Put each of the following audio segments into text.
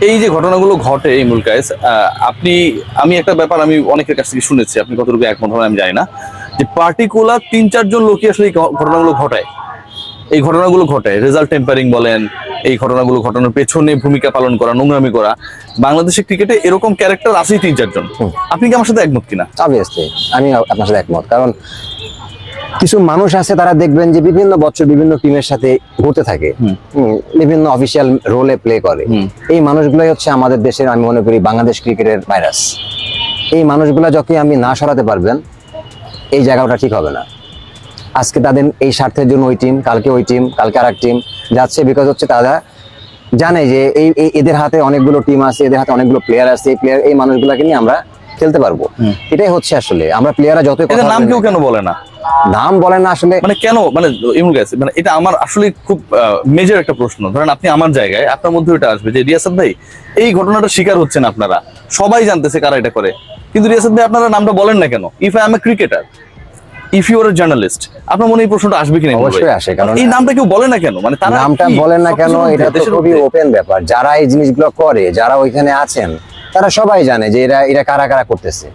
এই যে ঘটনাগুলো ঘটে ইমরুল কায়েস, আমি একটা ব্যাপার আমি অনেকের কাছ থেকে শুনেছি, আপনি কতটুকু একমত হবেন আমি জানি না, যে পার্টিকুলার 3-4 জন লোকই আসলে এই ঘটনাগুলো ঘটায় রেজাল্ট টেম্পারিং বলেন, এই ঘটনাগুলো ঘটানোর পেছনে ভূমিকা পালন করা, নোংরামি করা। বাংলাদেশের ক্রিকেটে এরকম ক্যারেক্টার আছেই 3-4 জন। আপনি কি আমার সাথে একমত কিনা? অবভিয়াসলি আমি আপনার সাথে একমত, কারণ কিছু মানুষ আছে তারা দেখবেন যে বিভিন্ন বছর বিভিন্ন টিমের সাথে ঘুরতে থাকে, বিভিন্ন অফিসিয়াল রোলে প্লে করে। এই মানুষগুলোই হচ্ছে আমাদের দেশের, আমি মনে করি, বাংলাদেশ ক্রিকেটের ভাইরাস। এই মানুষগুলো যখন আমি না সরাতে পারবেন, এই জায়গাটা ঠিক হবে না। আজকে তাদের এই স্বার্থের জন্য ওই টিম, কালকে ওই টিম, কালকে আর এক টিম যাচ্ছে, বিকজ হচ্ছে তারা জানে যে এদের হাতে অনেকগুলো টিম আছে, এদের হাতে অনেকগুলো প্লেয়ার আছে, এই মানুষগুলোকে নিয়ে আমরা খেলতে পারবো। এটাই হচ্ছে আসলে, আমরা প্লেয়াররা যতই কথা নাম কেন বলে না, নাম বলে না আসলে, মানে কেন, মানে ইমরুল কায়েস, মানে এটা আমার আসলে খুব মেজর একটা প্রশ্ন। ধরেন আপনি আমার জায়গায়, আপনার মধ্যে এটা আসবে যে রিয়াসাত ভাই এই ঘটনাটা শিকার হচ্ছেন আপনারা, সবাই জানতেছে কারা এটা করে, কিন্তু রিয়াসাত ভাই আপনারা নামটা বলেন না কেন? If I am a cricketer, if you are a journalist, আপনার মনে এই প্রশ্নটা আসবে কিনা? অবশ্যই আসে, কারণ এই নামটা কেউ বলে না কেন, মানে তারা নামটা বলেন না কেন, এটা তো খুবই ওপেন ব্যাপার। যারা এই জিনিসগুলো করে, যারা ওইখানে আছেন, তারা সবাই জানে যে এরা কারা কারা করতেছে।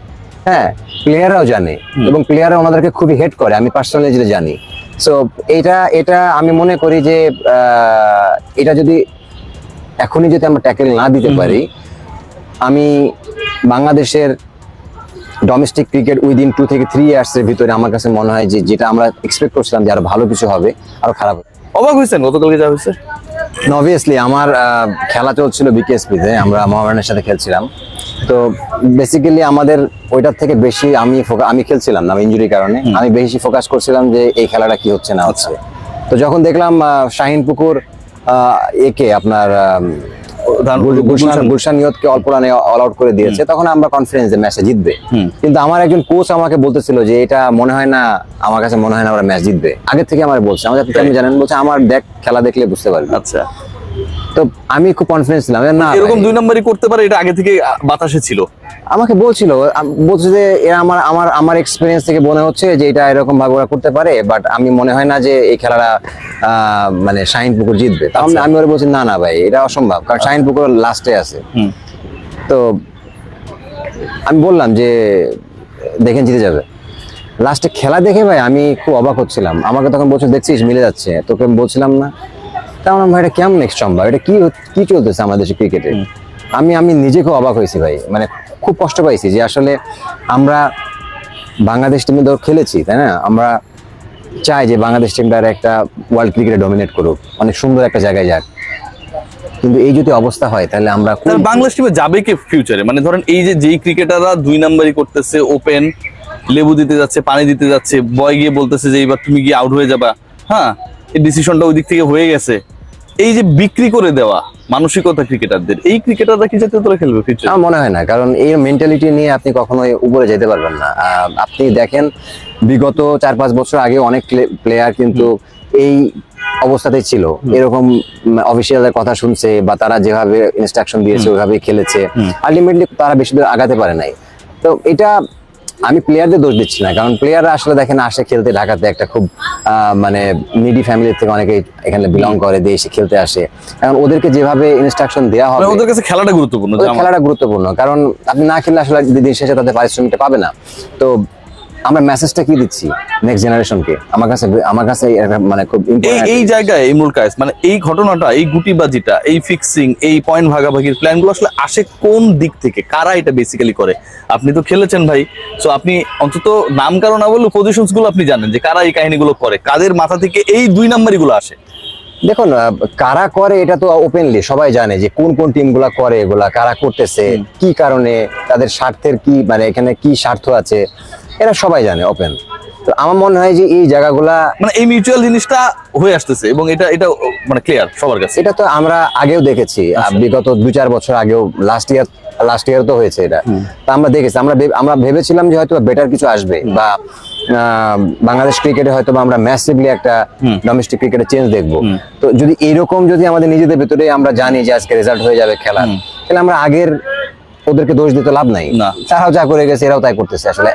হ্যাঁ, প্লেয়াররাও জানে, এবং প্লেয়াররা ওনাদেরকে খুবই হেট করে, আমি পার্সোনালি যেটা জানি। সো এটা আমি মনে করি যে এটা যদি এখনই যদি আমরা ট্যাকেল না দিতে পারি, আমি বাংলাদেশের ডোমেস্টিক ক্রিকেট উইদিন 2 থেকে 3 ইয়ার্সের ভিতরে আমার কাছে মনে হয় যে যেটা আমরা এক্সপেক্ট করছিলাম যে আরো ভালো কিছু হবে, আরো খারাপ। অবাক হয়েছেন গতকালকে যা হয়েছে? অবভিয়াসলি আমার খেলা চলছিল বিকেএসপিতে, আমরা মোহামেডানের সাথে খেলছিলাম। তো বেসিক্যালি আমাদের ওইটার থেকে বেশি আমি খেলছিলাম না, ইনজুরির কারণে। আমি বেশি ফোকাস করছিলাম যে এই খেলাটা কি হচ্ছে না হচ্ছে। তো যখন দেখলাম শাহিন পুকুর একে আপনার গুলশান নিয়তকে অল্প রানে অল আউট করে দিয়েছে, তখন আমরা কনফিডেন্স যে ম্যাচে জিতবে। কিন্তু আমার একজন কোচ আমাকে বলতেছিল যে এটা মনে হয় না, আমার কাছে মনে হয় না ওরা ম্যাচ জিতবে। আগে থেকে আমার বলছে, আমাদের আপনি জানেন, বলছে আমার খেলা দেখলে বুঝতে পারবে। আচ্ছা, তো আমি খুব কনফিডেন্স ছিলাম না এরকম 2 নম্বরই করতে পারে, এটা আগে থেকে বাতাসে ছিল। আমাকে বলছে যে এরা আমার এক্সপিরিয়েন্স থেকে মনে হচ্ছে যে এটা এরকম ভাবে ওরা করতে পারে, বাট আমি মনে হয় না যে এই খেলাটা মানে শাহিন পুকুর জিতবে। আমি ওরা বলছি না ভাই, এটা অসম্ভব, কারণ শাহিন পুকুর লাস্টে আছে। তো আমি বললাম যে দেখেন জিতে যাবে। লাস্টে খেলা দেখে ভাই আমি খুব অবাক হচ্ছিলাম। আমাকে তখন বলছে দেখছিস মিলে যাচ্ছে, তোকে আমি বলছিলাম না? তাহলে ভাই এটা কেমন নেক্সট সম্ভব, এটা কি চলতেছে আমাদের দেশের ক্রিকেটে? আমি নিজে খুব অবাক হয়েছি ভাই, মানে খুব কষ্ট পাইছি যে আসলে আমরা বাংলাদেশ টিমে ধর খেলেছি, তাই না? আমরা চাই যে বাংলাদেশ টিমটার একটা ওয়ার্ল্ড ক্রিকেটে ডমিনেট করুক, অনেক সুন্দর একটা জায়গায় যাক। কিন্তু এই যদি অবস্থা হয়, তাহলে আমরা বাংলাদেশ টিমে যাবে কি ফিউচারে? মানে ধরেন এই যে যেই ক্রিকেটাররা 2 নম্বরই করতেছে, ওপেন লেবু দিতে যাচ্ছে, পানি দিতে যাচ্ছে, বয় গিয়ে বলতেছে যে এইবার তুমি গিয়ে আউট হয়ে যাবা, হ্যাঁ, এই ডিসিশনটা ওই দিক থেকে হয়ে গেছে, এই যে বিক্রি করে দেওয়া মানসিকতা ক্রিকেটারদের, এই ক্রিকেটাররা কি জাতীয় দলে খেলবে ফিউচারে? আমার মনে হয় না, কারণ এই মেন্টালিটি নিয়ে আপনি কখনোই উপরে যেতে পারবেন না। আপনি দেখেন বিগত 4-5 বছর আগে অনেক প্লেয়ার কিন্তু এই অবস্থাতেই ছিল, এরকম অফিসিয়ালের কথা শুনছে বা তারা যেভাবে ইনস্ট্রাকশন দিয়েছে ওইভাবেই খেলেছে, আলটিমেটলি তারা বেশি দূর আগাতে পারে নাই। তো এটা আমি প্লেয়ারদের দোষ দিচ্ছি না, কারণ প্লেয়াররা আসলে দেখেন আসে খেলতে, ঢাকাতে একটা খুব মানে নিডি ফ্যামিলি থেকে অনেকেই এখানে বিলং করে, দিয়ে এসে খেলতে আসে। এখন ওদেরকে যেভাবে ইনস্ট্রাকশন দেওয়া হবে, ওদের কাছে খেলাটা গুরুত্বপূর্ণ, কারণ আপনি না খেললে আসলে দিন শেষে তাদের পারিশ্রমিকটা পাবে না। তো আমরা মেসেজটা কি দিচ্ছি নেক্সট জেনারেশনকে? আমার কাছে মানে খুব এই জায়গায় ইমরুল কায়েস, মানে এই ঘটনাটা, এই গুটিবাজিটা, এই ফিক্সিং, এই পয়েন্ট ভাগাভাগির প্ল্যানগুলো আসলে আসে কোন দিক থেকে? কারা এটা বেসিক্যালি করে? আপনি তো খেলেছেন ভাই, সো আপনি অন্তত নাম কারণ না বললেও পজিশনস গুলো আপনি জানেন যে কারা এই কাহিনীগুলো করে, কাদের মাথা থেকে এই 2 নম্বরই গুলো আসে। দেখুন কারা করে এটা তো ওপেনলি সবাই জানে যে কোন কোন টিম গুলা করে, এগুলা কারা করতেছে, কি কারণে, তাদের স্বার্থের কি, মানে এখানে কি স্বার্থ আছে, এরা সবাই জানে ওপেন। তো আমার মনে হয় যে এই জায়গাগুলা, মানে এই মিউচুয়াল জিনিসটা হয়ে আসতেছে এবং এটা মানে ক্লিয়ার সবার কাছে। এটা তো আমরা আগেও দেখেছি, বিগত 2-4 বছর আগেও, লাস্ট ইয়ার তো হয়েছে এটা। তা আমরা দেখেছি, আমরা ভেবেছিলাম যে হয়তো বেটার কিছু আসবে, বা বাংলাদেশ ক্রিকেটে হয়তো আমরা ম্যাসিভলি একটা ডোমেস্টিক ক্রিকেটে চেঞ্জ দেখবো। তো যদি এইরকম যদি আমাদের নিজেদের ভেতরে আমরা জানি যে আজকে রেজাল্ট হয়ে যাবে খেলা, তাহলে আমরা আগের ওদেরকে দোষ দিতে লাভ নাই। তারাও যা করে গেছে এরাও তাই করতেছে। আসলে